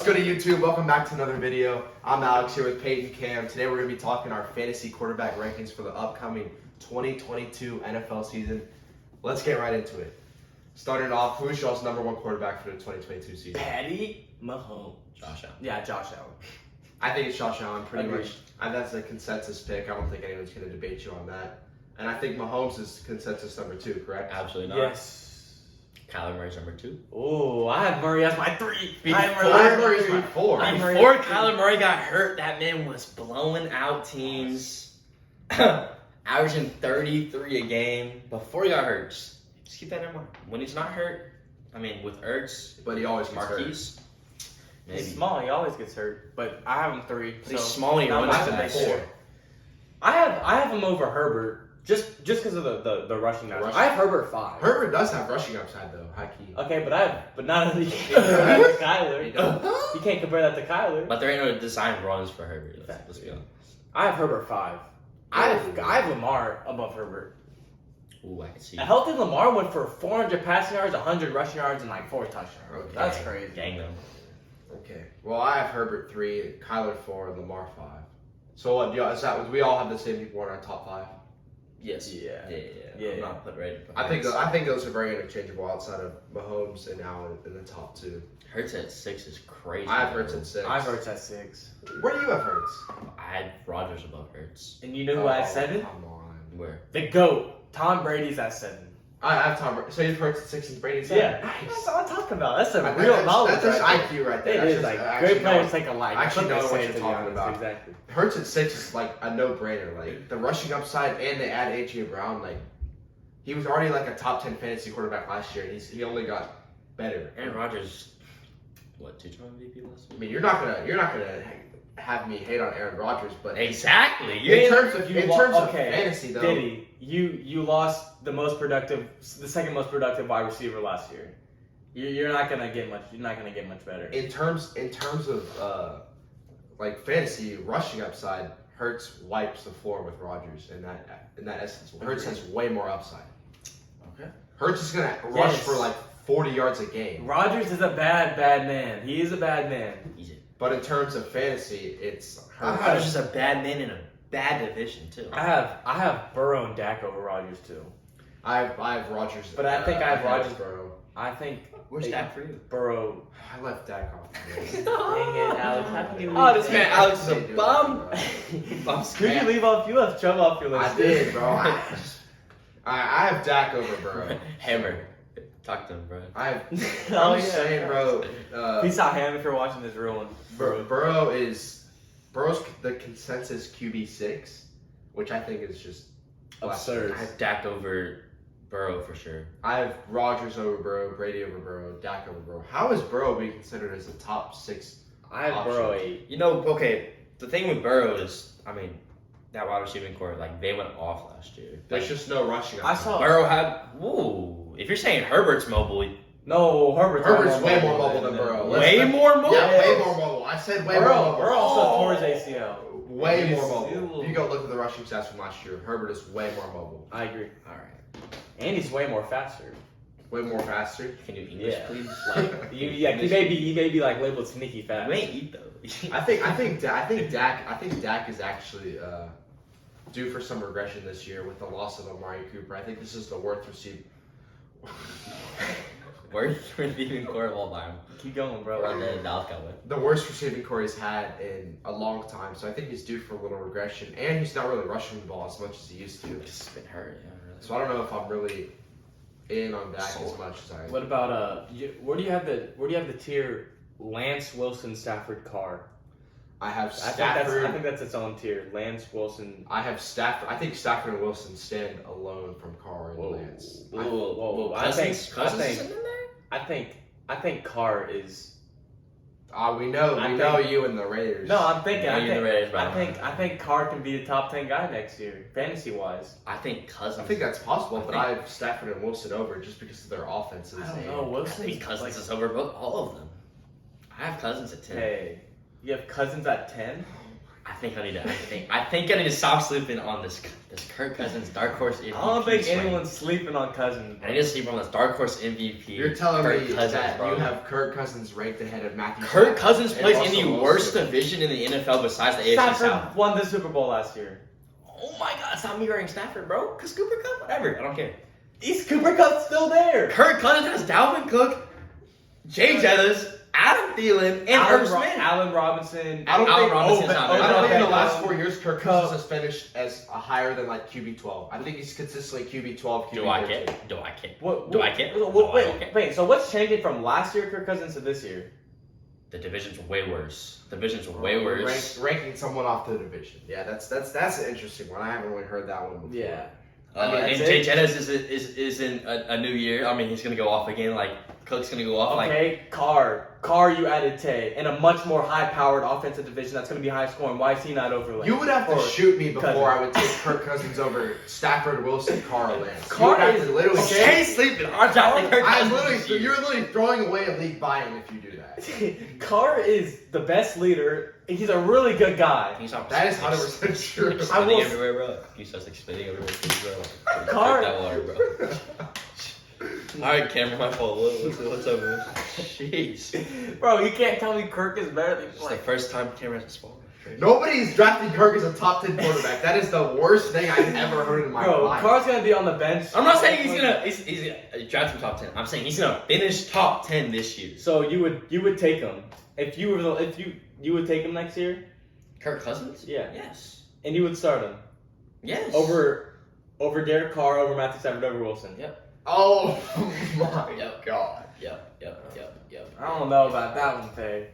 Let's go to YouTube. Welcome back to another video. I'm Alex here with Peyton Cam. Today we're going to be talking our fantasy quarterback rankings for the upcoming 2022 NFL season. Let's get right into it. Starting off, who is y'all's number one quarterback for the 2022 season? Patty Mahomes. Josh Allen. Yeah, Josh Allen. I think it's Josh Allen, pretty Agreed. much. That's a consensus pick. I don't think anyone's going to debate you on that. And I think Mahomes is consensus number 2, correct? Absolutely not. Yes. Kyler Murray's number 2. Oh, I have Murray as my 3. Murray's my 4. Before Kyler Murray got hurt, that man was blowing out teams, averaging 33 a game. Before he got hurt, just keep that in mind. When he's not hurt, I mean, with Ertz, But he always gets hurt. Marquise, maybe. He's small. He always gets hurt, but I have him 3. But he's small and he not runs much of a fast. big share. I have him over Herbert just because of the rushing guys. I have Herbert 5. Herbert does have rushing upside, though, high key. Okay, but not you can't compare that to Kyler. You can't compare that to Kyler. But there ain't no design runs for Herbert. Let's be honest. I have Herbert 5. I have Lamar above Herbert. Ooh, I can see. A healthy Lamar went for 400 passing yards, 100 rushing yards, and like 4 touchdowns. Okay. That's crazy. Gang them. Okay. Well, I have Herbert 3, Kyler 4, and Lamar 5. So what? We all have the same people in our top 5. Yes. Yeah. I'm not put right. I think those are very interchangeable outside of Mahomes and Allen in the top 2. Hurts at 6 is crazy. I have Hurts at 6. I have Hurts at 6. Where do you have Hurts? I had Rodgers above Hurts. And you know who I had 7? Come on. Where? The GOAT. Tom Brady's at 7. I have Tom Brady. So you have Hurts at 6 and Brady at 7? Yeah. That's what I'm talking about. That's a That's real knowledge. That's right IQ right there. there. It That's is just- like I actually great players know- take a life. I actually That's know they what say, you're to be talking honest. about. Exactly. Hurts at 6 is like a no-brainer. Like the rushing upside, and they add AJ Brown. Like he was already like a top 10 fantasy quarterback last year, and he only got better. Aaron Rodgers, what, 2-time MVP last I year? mean, you're not gonna have me hate on Aaron Rodgers, but Exactly. in terms of Okay, fantasy though, Diddy, you lost the second most productive wide receiver last year. You're not gonna get much. You're not gonna get much better. in terms of like fantasy rushing upside, Hurts wipes the floor with Rodgers in that essence. Hurts has way more upside. Okay. Hurts is gonna rush Yes. for like 40 yards a game. Rodgers is a bad man. He is a bad man. Easy. But in terms of fantasy, it's Hurts. Rodgers is a bad man in a bad division too. I have Burrow and Dak over Rodgers too. I have Rodgers. But I think I have Rodgers. Bro. I think Where's Dak for you? Burrow. I left Dak off. Dang it, Alex. How can you Oh, this man Yeah, Alex is I a did, bum. bro. Bums. Who you leave off? You left Chubb off your list. I did, bro. I have Dak over Burrow. Hammer. Talk to him, bro. I'm Oh, just yeah. saying, bro. Peace out, Ham, if you're watching this real one. Burrow's the consensus QB6, which I think is just Absurd. I have Dak over Burrow for sure. I have Rodgers over Burrow, Brady over Burrow, Dak over Burrow. How is Burrow being considered as a top 6? I have Burrow 8. You know, okay, the thing with Burrow is, I mean, that wide receiving core, like, they went off last year. There's Like, just no rushing. I saw- Burrow had, ooh, if you're saying Herbert's mobile, No, Herbert's way more mobile than Burrow. way more mobile? Yeah, way more mobile. I said way more mobile. Burrow also tore his ACL. Way He's more mobile. still- If you go look at the rushing stats from last year, Herbert is way more mobile. I agree. All right. And he's way more faster. Way more faster. Can you English, Yeah. please? Like, he may be like labeled sneaky fast. You ain't eat, though. I think Dak is actually due for some regression this year with the loss of Amari Cooper. I think this is the worst receiver. Worst receiving core of all time. Keep going, bro. Or the Dallas Cowboys. The worst receiving core he's had in a long time. So I think he's due for a little regression, and he's not really rushing the ball as much as he used to. Just been hurt, yeah, really. So I don't know if I'm really in on Dak as much as I. What about where do you have the tier Lance Wilson, Stafford, Carr? I have I Stafford. think that's its own tier. Lance Wilson. I have Stafford. I think Stafford and Wilson stand alone from Carr and Lance. Whoa. Cousins is in there? I think Carr is. We know you and the Raiders. No, I'm thinking. Yeah, you're the Raiders, but I think Carr can be a top 10 guy next year, fantasy wise. I think Cousins. I think that's possible, but I I have Stafford and Wilson over just because of their offenses. I don't and- know. I Wilson. think Cousins is over both all of them. I have Cousins at 10. Hey, you have Cousins at 10. Oh I think I need to stop sleeping on this Kirk Cousins dark horse MVP. I don't think swing. anyone's sleeping on Cousins. I need to sleep on this dark horse MVP. You're telling Kirk me Cousins, that bro. you have Kirk Cousins ranked ahead of Matthew Kirk Stafford Cousins and plays in Russell the worst Wilson? division in the NFL besides the AFC Stafford South. won the Super Bowl last year. Oh my God, stop me wearing Stafford, bro. Cause Cooper Cup, whatever. I don't care. Is Cooper Kupp still there? Kirk Cousins has Dalvin Cook, Jay Jettis, Adam Thielen, and Irv Smith. Allen Robinson. I don't Allen think, Robinson's not bad. I don't think in the Beckham. last 4 years Kirk Cousins has finished as higher than like QB 12. I think he's consistently QB 12, QB Do I 13. care? Do I care? What, Do I care? What, No, I wait, don't care. wait. So what's changing from last year Kirk Cousins to this year? The division's way worse. The division's way worse. Ranking someone off the division. Yeah, that's an interesting one. I haven't really heard that one before. Yeah. And that's Jay it. Jettis is in a new year. I mean, he's gonna go off again. Like Cook's gonna go off. Like Okay, Carr, you added Tay in a much more high-powered offensive division that's going to be high-scoring. Why is he not overlaid? You would have to Or shoot me before Cousins. I would take Kirk Cousins over Stafford, Wilson, Carr, Lance. Carr You would have is- to literally. stay sleeping. I'm drafting Kirk I'm Cousins this literally, year. you're literally throwing away a league buy-in if you do that. Carr is the best leader. He's a really good guy. Can you stop That is spitting? 100% true. I Spitting will- everywhere, bro. Can you stop spitting everywhere, please, bro? Carr- Drink that water, bro. All right, camera, my fault. What's up, man? Jeez. Bro, you can't tell me Kirk is better than It's the first time camera has fallen. Nobody's drafting Kirk as a top 10 quarterback. That is the worst thing I've ever heard in my Bro, life. Carr's going to be on the bench. I'm not saying he's gonna draft him top 10. I'm saying he's gonna finish top 10 this year. So you would take him if you were you would take him next year, Kirk Cousins? Yeah. Yes. and you would start him Yes. over Derek Carr, over Matthew Stafford, over Wilson. Yep. Oh my Yep. god. Yep. I don't know about that one, Tay.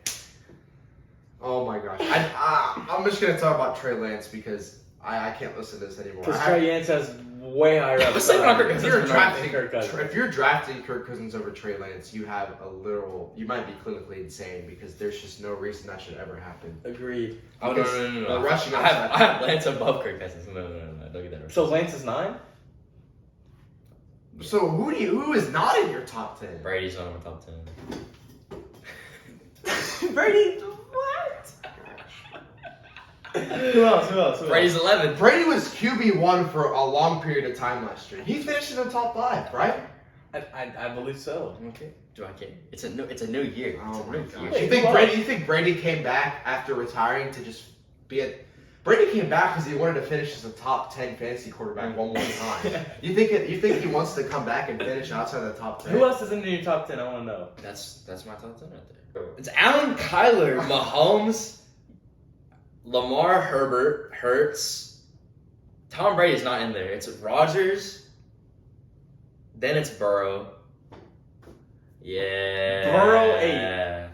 Oh my gosh. I'm just gonna talk about Trey Lance because I can't listen to this anymore. Because I- Trey Lance has way higher Let's say upside Kirk if Cousins you're is drafting Kirk Cousins. if you're drafting Kirk Cousins over Trey Lance, you have a literal. You might be clinically insane because there's just no reason that should ever happen. Agreed. Oh, no. The rushing I upside. have Lance above Kirk Cousins. No. Don't get that. So Lance is 9? So who is not in your top 10? Brady's not in my top 10. Brady, what? Who else? Brady's 11. Brady was QB1 for a long period of time last year. He finished in the top 5, right? I believe so. Okay. Do I care? It's a new year. Oh It's a my new gosh. year. Wait, You think who Brady? else? You think Brady came back after retiring to just be a? Brady came back because he wanted to finish as a top 10 fantasy quarterback one more time. You think he wants to come back and finish outside the top 10? Who else is in your top 10? I want to know. That's my top 10 right there. It's Allen, Kyler, Mahomes, Lamar, Herbert, Hurts. Tom Brady's not in there. It's Rodgers. Then it's Burrow. Yeah. Burrow, 8.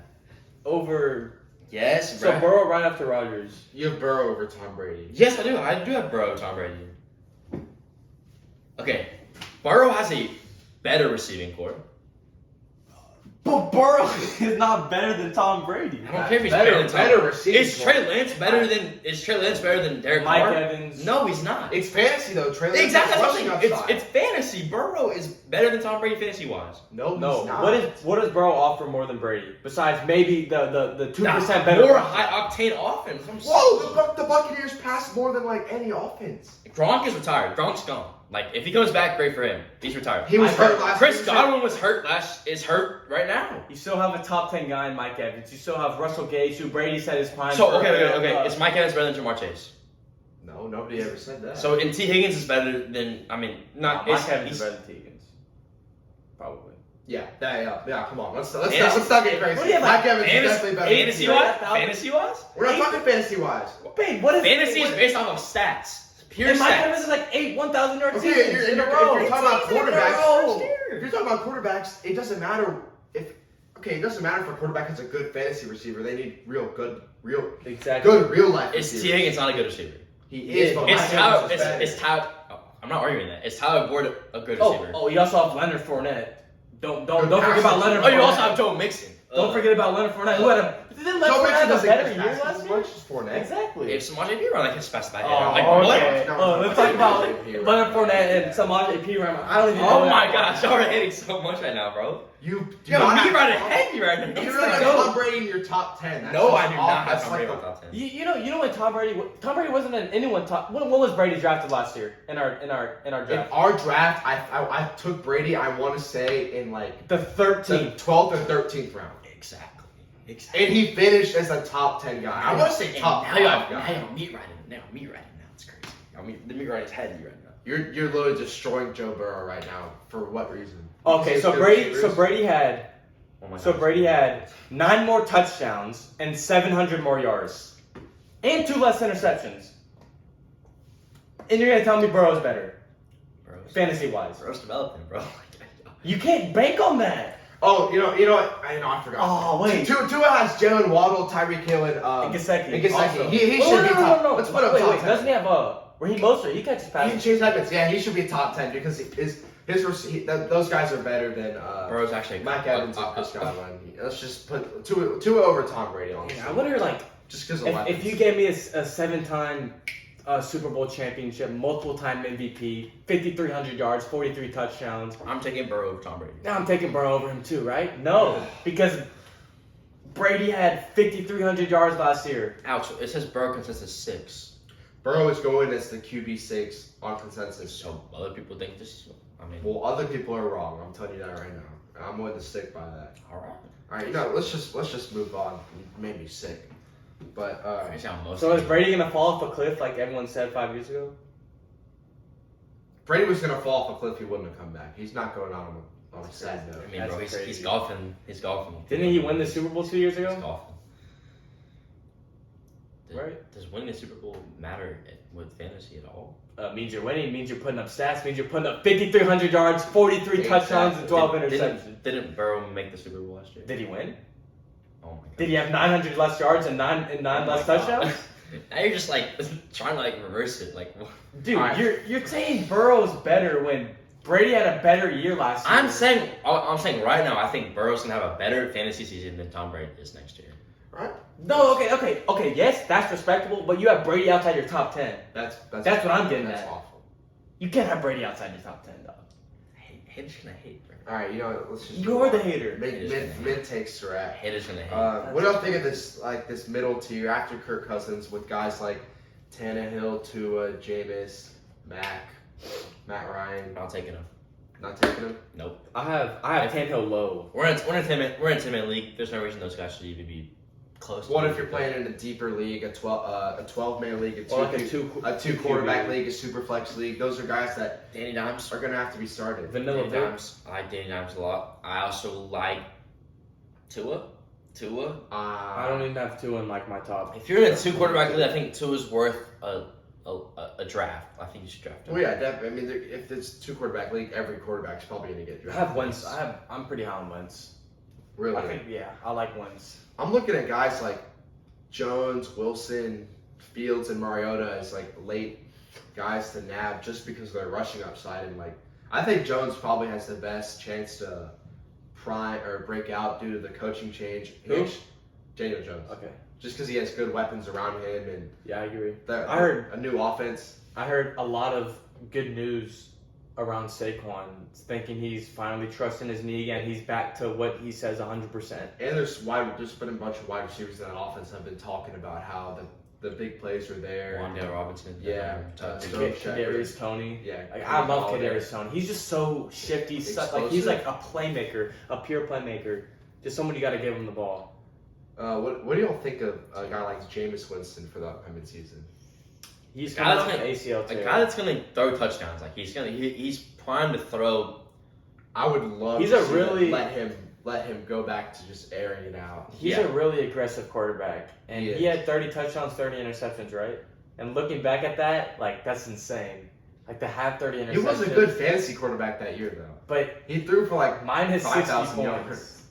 Over. Yes, So bro. Burrow right after Rodgers. You have Burrow over Tom Brady. Yes, I do. I do have Burrow, Tom Brady. Okay. Burrow has a better receiving core. But Burrow is not better than Tom Brady. I don't care if he's Better- better than Tom. better receiving Is core. Trey Lance better than Derek Mike Carr? Evans. No, he's not. It's fantasy though. Trey Lance Exactly. has That's what I'm rushing saying. upside. It's fantasy. Burrow is better than Tom Brady fantasy wise. No, No. he's not. What does Burrow offer more than Brady? Besides maybe the 2% Nah, better. more high octane offense. Whoa, the Buccaneers pass more than like any offense. Gronk is retired. Gronk's gone. Like if he comes back, great for him. He's retired. He was hurt last Chris season. Godwin was hurt is hurt right now. You still have a top 10 guy in Mike Evans. You still have Russell Gage, who Brady said is prime. So for- okay. Is Mike Evans better than Jamar Chase? No, nobody ever said that. So and T Higgins is better than not. Mike is- Evans he's- is better than T. Higgins. Probably. yeah. Come on, let's not get crazy. What do you have, Mike Evans is Fantasy definitely better. fantasy than wise? T. Fantasy wise? We're not talking fantasy wise. Babe, what is Fantasy is based off of stats. Pure And Mike stats. Evans is like 8 1,000 yard Okay, seasons you're- in a if row. you're talking about Seasons in a quarterbacks, row. If you're talking about quarterbacks, it doesn't matter if. Okay, it doesn't matter if a quarterback is a good fantasy receiver. They need real Exactly. real life Is receivers. T Higgins not a good receiver? He is, but It's Mike Tyler. Evans is better. It's Tyler. Oh, I'm not arguing that. It's Tyler Boyd a good Oh, receiver. you also have Leonard Fournette. Don't Good forget about passer. Leonard Oh, you Fournette. also have Joe Mixon. Don't forget about Leonard Fournette, who had a Didn't Joe Fournette Mixon have a doesn't better catch year passes last as year? much as Fournette. Exactly. If Samaje Perine like hits past that, Oh, like what? okay. No, Let's talk about no. Leonard Fournette and Samaje Perine. I don't even know. Oh that my far. gosh, y'all are hating so much right now, bro. You do Yo, not me have right Tom- heavy right now. You really have Tom Brady in your top 10. That's No, just I do off. not have That's Tom like Brady the- in my top 10. You know when Tom Brady wasn't in anyone top. When was Brady drafted last year in our In draft? our draft, I took Brady, I want to say, in like The the 13th. 12th or 13th round. Exactly. And he finished as a top 10 guy. I want to say top 5 now guy. y'all meat riding. Now meat riding now. It's crazy. The meat riding is heavy right now. You're literally destroying Joe Burrow right now. For what reason? Okay, He's so good Brady receivers. had Oh my So gosh. Brady had 9 more touchdowns and 700 more yards, and 2 less interceptions. And you're gonna tell me Burrow's better, Bro's fantasy wise? developing, bro. You can't bank on that. Oh, you know what? I forgot. Oh wait, Tua has Jalen Waddle, Tyreek Hill, and and Gesicki. and Gesicki. also. He Wait, should be no, top. no. Let's put him wait, top wait, 10. doesn't he have Raheem Mostert? He catches He passes. Chase Edmonds. Yeah, he should be top 10 because those guys are better than Bro's actually Mac Evans and Chris Godwin. Let's just put Tua over Tom Brady on. Yeah, I wonder, like, Just because of if weapons. you gave me a 7-time Super Bowl championship, multiple-time MVP, 5,300 yards, 43 touchdowns. I'm taking Burrow over Tom Brady. Now I'm taking Burrow over him too, right? No, because Brady had 5,300 yards last year. Ouch! It says Burrow consensus 6. Burrow is going as the QB6 on consensus. So other people think this. I mean, Well, other people are wrong. I'm telling you that right now. I'm going to stick by that. all right. All right, let's just move on. You made me sick. But Crazy how most. So is Brady gonna fall off a cliff like everyone said 5 years ago? Brady was gonna fall off a cliff. He wouldn't have come back. He's not going on a sad note. I mean, That's bro, he's crazy. golfing. He's golfing. Didn't he win the Super Bowl 2 years He's ago? golfing. Right. Does winning the Super Bowl matter with fantasy at all? Means you're winning. Means you're putting up stats. Means you're putting up 5,300 yards, 43 touchdowns, and 12 interceptions. Didn't Burrow make the Super Bowl last year? Did he win? Oh my god. Did he have 900 less yards and nine Oh less my touchdowns? God. Now you're just like trying to like reverse it. Like Dude, Alright. you're saying Burrow's better when Brady had a better year last year. I'm saying right now, I think Burrow's gonna have a better fantasy season than Tom Brady is next year. Right? No, okay. Yes, that's respectable, but you have Brady outside your top 10. That's That's what I'm getting That's at. awful. You can't have Brady outside your top 10, dog. Haters gonna hate, bro. All right, let's just. You're the hater. Mid takes are at. Haters gonna hate. What do y'all think of this middle tier after Kirk Cousins with guys like Tannehill, Tua, Jameis, Matt Ryan? I'm not taking him. Not taking him. Nope. I have Tannehill low. We're in a 10-man league. There's no reason those guys should even be close. What to if you're playing in a deeper league, a 12-man league, Or like a two quarterback league, a super flex league? Those are guys that Danny Dimes? are gonna have to be started. Vanilla Danny Vic. Dimes. I like Danny Dimes a lot. I also like Tua. I don't even have two in like my top. If you're in a 2 quarterback league, I think Tua's worth a draft. I think you should draft him. Well, yeah, definitely. I mean, if it's 2 quarterback league, every quarterback's probably gonna get I drafted. have Wentz. I'm pretty high on Wentz. Really. I think I like Wentz. I'm looking at guys like Jones, Wilson, Fields, and Mariota as like late guys to nab just because of their rushing upside. And like, I think Jones probably has the best chance to prime or break out due to the coaching change. Who? Daniel Jones. Okay. Just because he has good weapons around him and Yeah, I agree. I I heard- a new offense. I heard a lot of good news around Saquon, thinking he's finally trusting his knee again. He's back to what he says 100%. And there's been a bunch of wide receivers in that offense that have been talking about how the big plays are there. Wandale Robinson. Yeah, Tucker. Kadarius Tony. Yeah, Like, I love Galladay. Kadarius Tony. He's just so shifty. He's like a playmaker, a pure playmaker. Just someone you got to give him the ball. What do y'all think of a guy like Jameis Winston for the upcoming season? He's Guy coming that's off an gonna- ACL A tear. guy that's gonna throw touchdowns. Like he's primed to throw. I would love He's to a see really- them let him go back to just airing it out. He's Yeah. a really aggressive quarterback, and He he is. had 30 touchdowns, 30 interceptions, right? And looking back at that, like that's insane. Like to have 30 interceptions. He was a good fantasy quarterback that year, though. but He threw for like mine has 60 5,000 points. yards.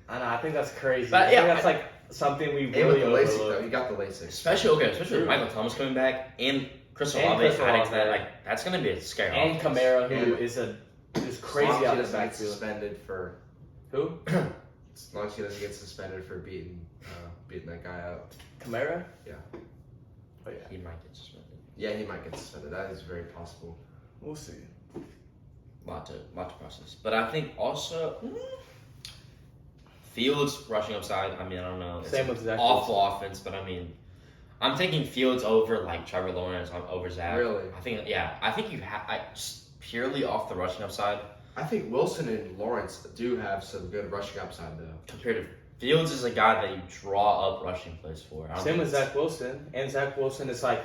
I know. I think that's crazy. But I yeah, think that's like something we And really with the LASIK, though, overlook. he got the LASIK. Especially with True. Michael Thomas coming back and Chris And Olave Chris adding to that. Olave. Like that's gonna be a scary. And offense. Kamara, who Yeah. is As crazy long as he out the doesn't get backfield. suspended for Who? as long as he doesn't get suspended for beating that guy up. Kamara? Yeah. Oh, yeah. He might get suspended. Yeah, he might get suspended. That is very possible. We'll see. Lot to process. But I think also Fields rushing upside. I mean, I don't know. It's Same an with Zach awful offense, but I mean, I'm taking Fields over like Trevor Lawrence over Zach. Really? I think you have just purely off the rushing upside I think Wilson and Lawrence do have some good rushing upside, though. compared to Fields is a guy that you draw up rushing plays for. I don't Same think with it's- Zach Wilson. And Zach Wilson is like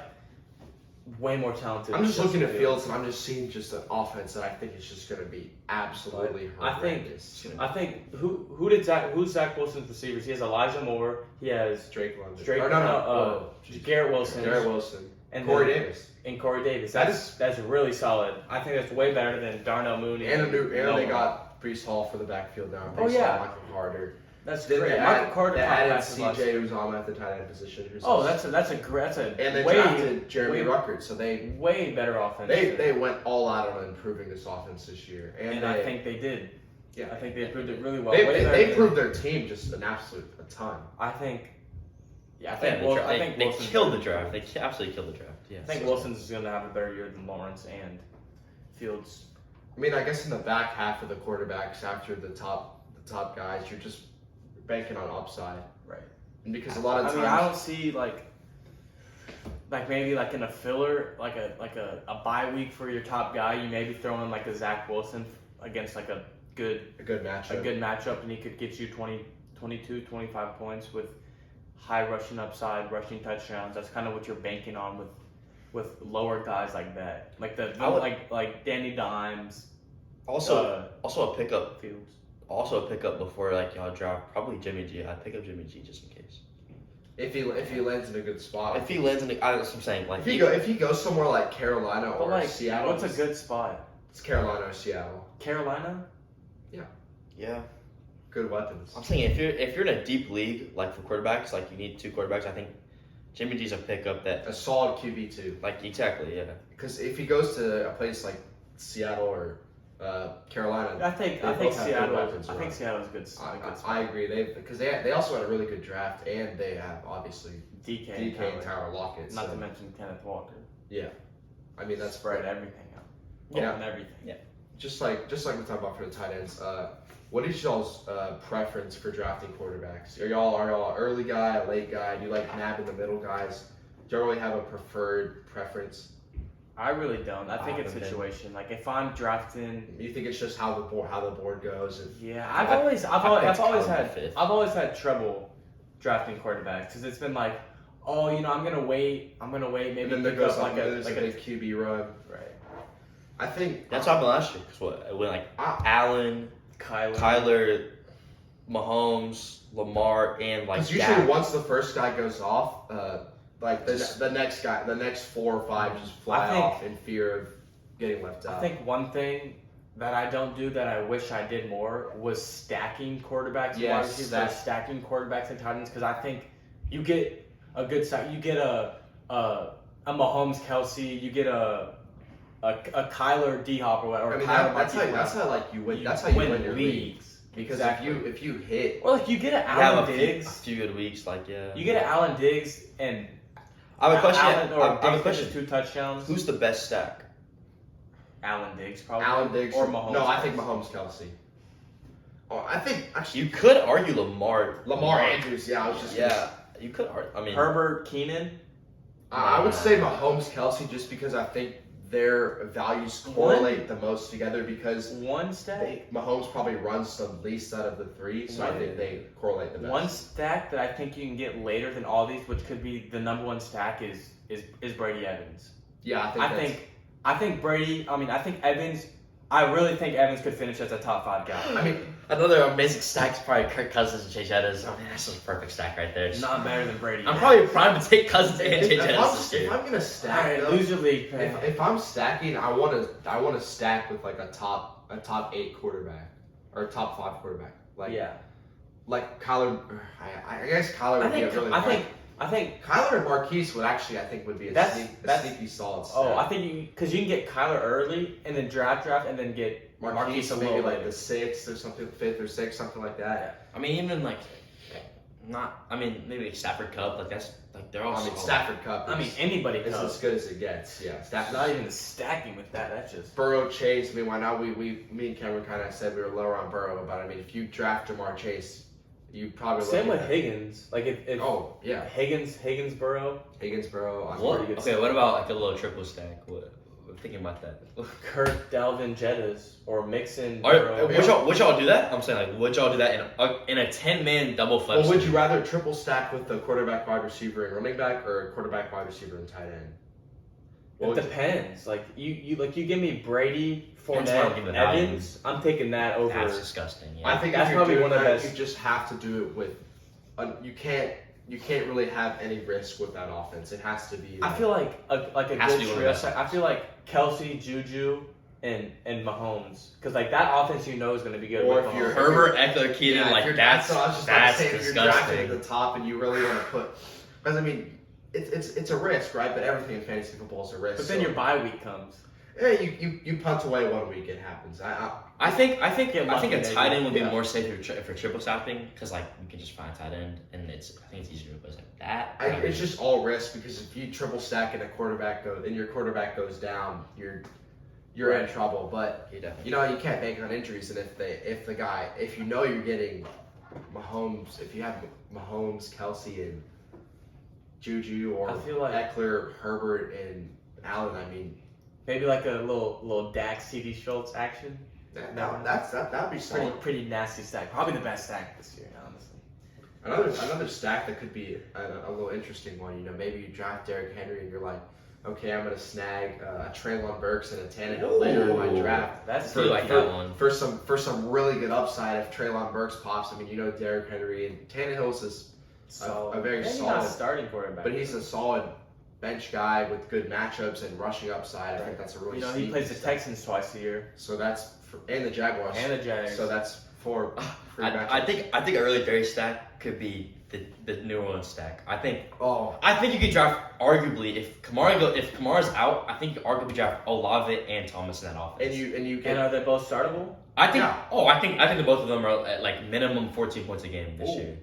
way more talented. I'm just than looking at Justin Fields, and I'm just seeing just an offense that I think is just going to be absolutely I think- horrendous. I think who's Zach Wilson's receivers? He has Elijah Moore. He has Drake London. Drake. Or no, Garrett Wilson. Garrett Wilson. And Corey then- Davis. And Corey Davis. That That's really solid. I think that's way better than Darnell Mooney. And they Noah. got Brees Hall for the backfield now. Oh, Brees yeah. Hall, Michael Carter. That's Then great. they Michael Carter they caught added passes last- CJ Uzomah at the tight end position. Oh, that's a and they way, drafted Jeremy way, Ruckert, so they way better offense. they went all out on improving this offense this year, and I think they did. yeah, I think they improved it really well. they Way better they than- proved their team just an absolute a ton. I think. Yeah, I Yeah, think. they Wilson's killed the better. draft. They absolutely killed the draft. Yeah. I think Wilson's is going to have a better year than Lawrence and Fields. I mean, I guess in the back half of the quarterbacks after the top guys, you're just banking on upside, Right. and because a lot of I times. mean, I don't see like maybe like in a filler, like a bye week for your top guy, you maybe throw in like a Zach Wilson against like a good a good matchup. matchup, and he could get you 20, 22, 25 points with high rushing upside, rushing touchdowns. That's kind of what you're banking on with lower guys like that, like I would- like Danny Dimes, Also a pickup. Fields. Also a pickup before like y'all draft probably Jimmy G. I'd pick up Jimmy G just in case. If he lands in a good spot. If he lands in the, that's what I'm saying. Like if he goes somewhere like Carolina But or like, Seattle, what's a good spot? It's Carolina or Seattle. Carolina. yeah. Good weapons. I'm saying if you're in a deep league like for quarterbacks, like you need two quarterbacks. I think Jimmy G's a pickup that A solid QB too. like exactly yeah. Because if he goes to a place like Seattle or Carolina, I think They both have good Seattle. weapons I around. think Seattle's good. A good I spot. agree. They also had a really good draft, and they have obviously DK, DK and Tyler Lockett. Not so, to mention Kenneth Walker. I mean that's Spread everything out. Yeah. And everything. just like we talked about for the tight ends. What is y'all's preference for drafting quarterbacks? Are y'all an early guy, a late guy? Do you like nabbing the middle guys? Do you really have a preferred preference? I really don't. I think I it's haven't been. situation. Like if I'm drafting, You think it's just how the board goes? And yeah, I I've think always Kyler had trouble drafting quarterbacks because it's been like, oh, I'm gonna wait, maybe and then there pick goes up like there's a a big QB run. right. I think That's what happened last year. Cause what when like Allen, Kyler, Mahomes, Lamar, and like because usually Dak. once the first guy goes off, like the next 4 or 5 just fly I think- off in fear of getting left out. I think one thing that I don't do that I wish I did more was stacking quarterbacks. and Yes, wide receivers, or stacking quarterbacks and tight ends because I think you get a good stack. You get a Mahomes Kelsey. You get a Kyler D Hop or whatever. I mean, Kyler that's Martinez. how like you win. That's how you win your league. leagues. Because Exactly. if you hit, Or like you get an You have Allen a Diggs. few good weeks, like yeah. You get an Allen Diggs and I have a question. Allen, or I have a Diggs question. catches 2 touchdowns. Who's the best stack? Allen Diggs probably. Allen Diggs or Mahomes. No, I think Mahomes Kelsey. Oh, I think actually You could argue Lamar. Lamar Andrews. Yeah, I was just Yeah, you could argue. I mean, Herbert Keenan. I would say Mahomes Kelsey just because I think their values correlate the most together because One stack. Mahomes probably runs the least out of the 3, so I Right. think they correlate the best. One stack that I think you can get later than all these, which could be the number one stack, is Brady Evans. Yeah, I think Brady. I mean, I think Evans. I really think Evans could finish as a top 5 guy. I mean, another amazing stack is probably Kirk Cousins and Chase Edmonds. I mean, that's a perfect stack right there. Not better than Brady. I'm probably primed to take Cousins and if, Chase if, Edmonds this if year. I'm gonna All stack, right, though, lose your league, man. if I'm stacking, I want to stack with like a top 8 quarterback or a top 5 quarterback. Like yeah. like Kyler. I guess Kyler would be a really. I hard- think I think. Kyler and Marquise would actually, I think, would be a That's- sneaky solid stack. Oh, I think because you can get Kyler early and then draft, and then get Marquise a maybe little like later. the 6th or something, 5th or 6th, something like that. I mean, even like, maybe like Stafford Cup. Like that's like they're all. I mean, solid. Stafford Cup. I mean, anybody is could. as good as it gets. Yeah, Stafford. Not even stacking with that. That's just. Burrow, Chase. I mean, why not? Me and Cameron kind of said we were lower on Burrow, but I mean, if you draft Jamar Chase, you probably Same look with at- Higgins. Like if Oh yeah, Higgins, Burrow, Higgins, Burrow. On What? pretty good Okay, what about like a little triple stack? What? I'm thinking about that. Kirk, Dalvin, Jettas, or Mixon, Are, Burrow. would y'all do that? I'm saying like, would y'all do that in a 10-man double flex? Well, would you rather triple stack with the quarterback, wide receiver, and running back, or quarterback, wide receiver, and tight end? What It would you- depends. Like you give me Brady, Depends what I'm Fournette, giving value. Evans. I'm taking that over. That's disgusting. Yeah. I think That's if you're probably doing one of the that, best- you just have to do it with. You can't really have any risk with that offense. It has to be. I feel like a Has to good be one of the trio best set. I feel like Kelsey, Juju, and Mahomes, because like that offense is going to be good. Or with if you're- Mahomes. Herbert, Eckler, Keenan, if like you're- that's what I was just about to that's say, if you're drafting disgusting. at the top and you really want to put, because I mean, it's a risk, right? But everything in fantasy football is a risk. But then so- your bye week comes. yeah, you punt away 1 week, it happens. I think Get a lucky, tight end would be yeah. more safe if you're triple stacking because like you can just find a tight end and I think it's easier to replace like that. It's just all risk because if you triple stack and your quarterback goes down, you're in trouble. But You definitely. you know you can't bank on injuries, and if you know you're getting Mahomes, if you have Mahomes, Kelsey, and Juju, or I feel like- Eckler, Herbert, and Allen, I mean Maybe like a little Dak, CD Schultz action. that'd be solid. Pretty nasty stack. Probably the best stack this year, honestly. Another stack that could be a little interesting one. You know, maybe you draft Derrick Henry and you're like, okay, I'm gonna snag a Treylon Burks and a Tannehill later in my draft. That's I really like that one. For some really good upside if Treylon Burks pops. I mean, you know, Derrick Henry and Tannehill's is solid. a very Maybe solid- not starting quarterback. but he's a solid bench guy with good matchups and rushing upside. I think that's a really he sneaky plays the stack. Texans twice a year So that's and the Jaguars. and the Jags. So that's four free matchups. I think a really very stack could be the New Orleans stack. I think you could draft arguably if Kamara's out. I think you could arguably draft Olave and Thomas in that offense. and you and get are they both startable? I think Yeah. I think the both of them are at like minimum 14 points a game this Ooh. year.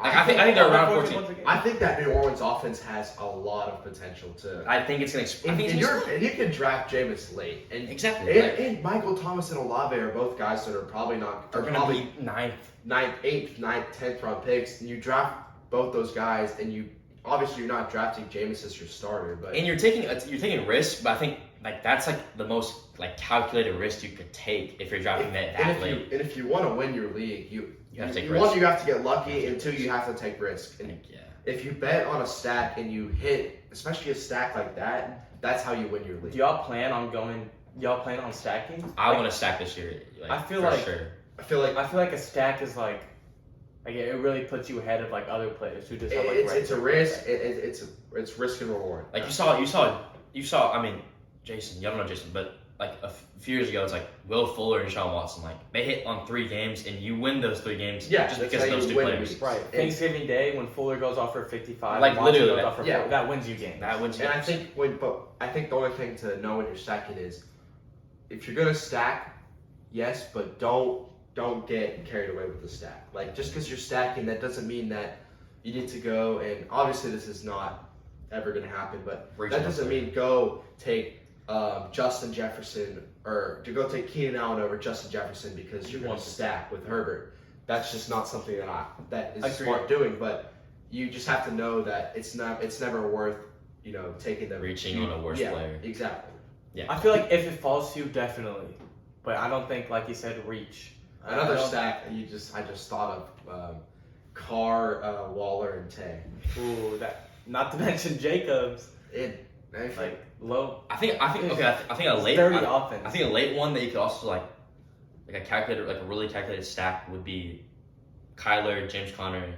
I think they're around 14. I think that New Orleans offense has a lot of potential to. I think it's gonna. And you can draft Jameis late, and Exactly. and Michael Thomas and Olave are both guys that are probably not. They're Are gonna probably be ninth. 9th, 8th, 9th, 10th round picks, and you draft both those guys, and you obviously you're not drafting Jameis as your starter, but And you're taking risks, but I think like that's like the most like calculated risk you could take if you're drafting that late. and if you want to win your league, you have to take one, risks. you have to get lucky, and 2, you have to take risk. And Yeah. if you bet on a stack and you hit, especially a stack like that, that's how you win your Do league. y'all plan on stacking? I want to stack this year. I feel for like- sure. I feel like I feel like a stack is like it really puts you ahead of like other players who just have like it's a regular risk. quarterbacks. It's risk and reward. Like you saw. I mean, Jason. You don't know Jason, but like a few years ago, it's like Will Fuller and Sean Watson. Like they hit on 3 games, and you win those 3 games. Yeah, just that's because how of those you 2 win players. weeks. Right. Thanksgiving Day when Fuller goes off for 55, Like, Watson literally, goes off for yeah. 40, that wins you games. That wins you. And I games. think the only thing to know when you're stacking is if you're gonna stack, yes, but don't get carried away with the stack. Like just because you're stacking, that doesn't mean that you need to go and obviously this is not ever gonna happen, but Reach that on doesn't player. mean go take Justin Jefferson or to go take Keenan Allen over Justin Jefferson because you're gonna stack with Herbert. That's just not something that is Agreed. smart doing, but you just have to know that it's never worth, taking them Reaching on a worse player. Exactly. I feel like if it falls to you, definitely. But I don't think, like you said, reach. Another I don't- stack I just thought of Carr, Waller, and Tay. Ooh, that. Not to mention Jacobs. Like Low. I think a late. Dirty offense. I think a late one that you could also like a really calculated stack would be Kyler, James Conner,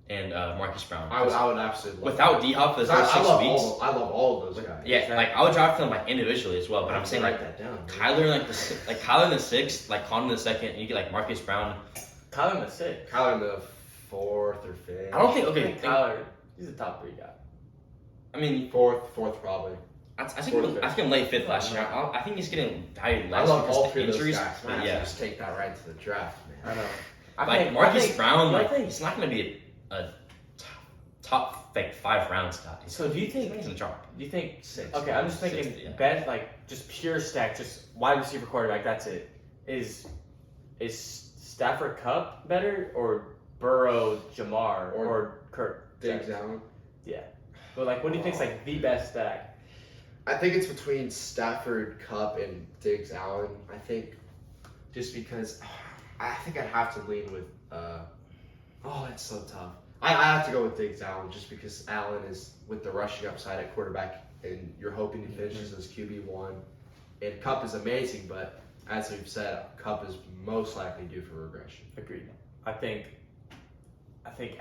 and Marcus Brown. I would absolutely love Without D Hop for the I first 6 love weeks. I love all of those guys. Yeah, like I would draft them like individually as well. But I'm saying write like that down. man. Kyler Kyler in the 6th, like Conner in the 2nd, and you get like Marcus Brown. Kyler in the 6th. Kyler in the 4th or 5th. I don't think I think Kyler. He's a top 3 guy. I mean, Fourth probably. I think him late 5th last year. I think he's getting valued I less love because all of three the of those injuries. guys. But Man, yeah, just take that right to the draft, man. I know. like Marcus Brown, I like think- he's not going to be a top like 5 rounds guy. So do you think? He's gonna drop? Do you think? 6. Okay, I'm just thinking. 6, yeah. Bet like just pure stack, just wide receiver quarterback. That's it. Is Stafford Cup better or Burrow, Jamar, or Kirk? Diggs Allen. But like, what do you think's like the best stack? I think it's between Stafford, Cup, and Diggs Allen. I think just because I think I'd have to lean with. It's so tough. I have to go with Diggs Allen just because Allen is with the rushing upside at quarterback, and you're hoping he finishes as QB1. And Cup is amazing, but as we've said, Cup is most likely due for regression. Agreed. I think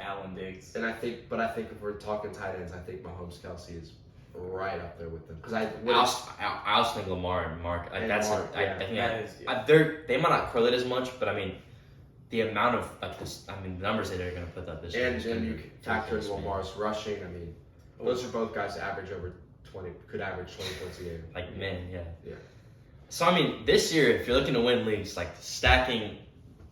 Allen Diggs. And I think if we're talking tight ends, I think Mahomes Kelsey is right up there with them because I also think Lamar and Mark. Like, And that's Mark, I yeah. think That is, they might not correlate as much, but I mean, the amount of like this, I mean, the numbers that they're going to put up this year. and is gonna you be can factor in ridiculous, man. Lamar's rushing. I mean, those are both guys that average over 20, could average 20 points a game. Like man, yeah. Yeah. So I mean, this year, if you're looking to win leagues, like stacking,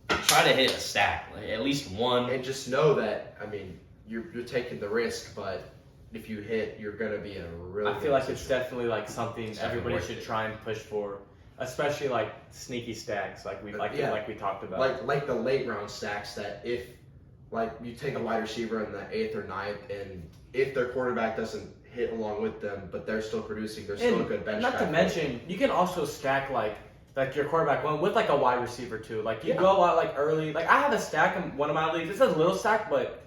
try to hit a stack, like at least one. And just know that, I mean, you're taking the risk, but if you hit, you're going to be in a really I feel like it's definitely like something It's definitely everybody worth should it. try and push for, especially like sneaky stacks, like we Yeah. like we talked about. like the late round stacks that if like you take a wide receiver in the 8th or 9th, and if their quarterback doesn't hit along with them, but they're still producing, they're still a good bench Not guy to for mention, you can also stack like your quarterback one with like a wide receiver too. Like you Yeah. go out like early. Like I have a stack in one of my leagues. It's a little stack, but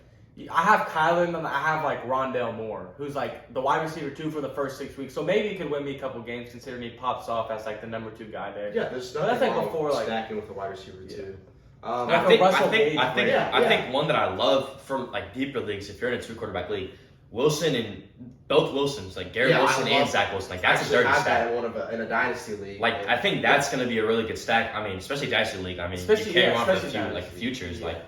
I have Kyler and then I have like Rondale Moore, who's like the wide receiver 2 for the first 6 weeks. So maybe he could win me a couple games considering he pops off as like the number 2 guy there. Yeah, there's But nothing that's like wrong before, with like- stacking with a wide receiver too. I Like a think Russell Gage, yeah. I think one that I love from like deeper leagues, if you're in a 2 quarterback league, Wilson and both Wilsons, like Garrett Yeah, I Wilson and love- Zach Wilson, like I that's a actually dirty had that stack. in in a dynasty league. Like and- I think that's going to be a really good stack. I mean, especially dynasty league. I mean, Especially- you can't yeah, run for a especially few like dynasty. futures. Yeah. Like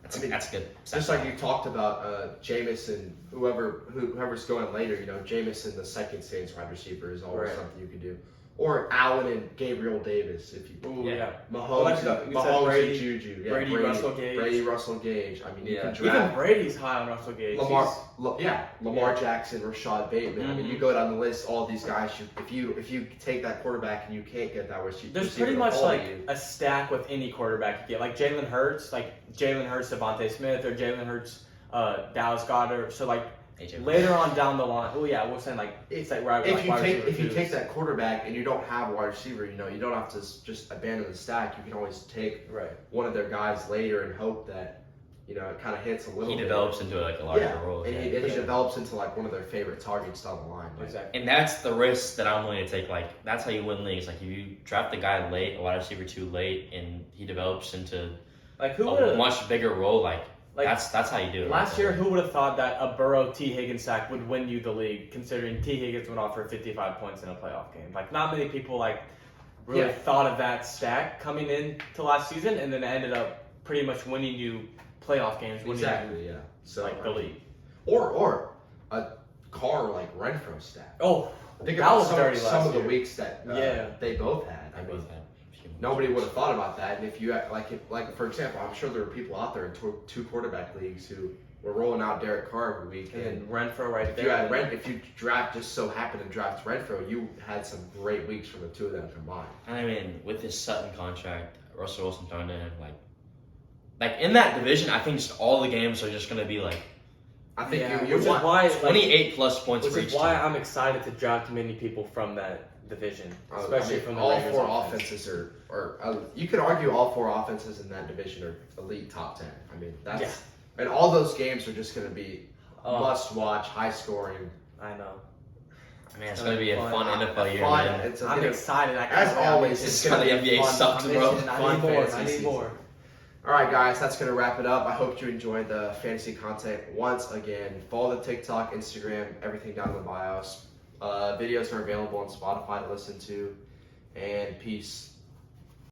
that's good. just like you talked about, Jameis whoever's going later, Jameis in the second stage wide receiver is always Right. something you can do. Or Allen and Gabriel Davis if you Ooh, Yeah. yeah. Mahomes, Like you said, Mahomes Brady- and Juju. Yeah, Brady, Russell Gage. Brady, Russell Gage. I mean, you Yeah. can Even draft Brady's high on Russell Gage. Lamar. He's- Lamar Jackson, Rashad Bateman. I mean, Mhm. you go down the list, all these guys. If you take that quarterback and you can't get that receiver, There's pretty to much follow like you, a stack with any quarterback you get, like Jalen Hurts, Devontae Smith, or Jalen Hurts, Dallas Goddard. So like AJ later on down the line, we're saying like it's like right. if like you wide take receiver if you twos. take that quarterback and you don't have a wide receiver, you don't have to just abandon the stack. You can always take right, one of their guys later and hope that it kind of hits a little. he bit. develops into like a larger Yeah, role. and he develops into like one of their favorite targets down the line. Like, exactly. And that's the risk that I'm willing to take. Like that's how you win leagues. Like if you draft a guy late, a wide receiver too late, and he develops into Like who a would have much bigger role, like like that's how you do it. last right year? there. Who would have thought that a Burrow T Higgins sack would win you the league? Considering T Higgins went off for 55 points in a playoff game. Like not many people really Yeah. thought of that stack coming into last season, and then it ended up pretty much winning you playoff games, winning you exactly, yeah. So like the league. or a car like Renfro stack. Oh, Think that about was dirty some last of the year. weeks that Yeah. they both had. I They mean, both had a few nobody would have thought about that. And if you like for example, I'm sure there are people out there in 2 quarterback leagues who were rolling out Derek Carr every week. And And then Renfro right if there. you had if you just so happened to draft Renfro, you had some great weeks from the 2 of them combined. I mean, with his Sutton contract, Russell Wilson throwing in like in that division, I think just all the games are just gonna be like I think Yeah, you which is want why 28 plus points which for is each why team. I'm excited to draft many people from that division, especially from the all Raiders 4 offense. offenses are you could argue all 4 offenses in that division are elite top 10. I mean that's Yeah. and all those games are just going to be Oh, must watch, high scoring. I know. Man, it's gonna be a fun NFL year, Fun. man. It's a I'm bit of- excited. I As can't always, It's gonna how the be NBA fun. sucks, I'm bro. missing- I Fun need more. fantasy I need season. more. All right, guys, that's going to wrap it up. I hope you enjoyed the fantasy content once again. Follow the TikTok, Instagram, everything down in the bios. Videos are available on Spotify to listen to. And peace.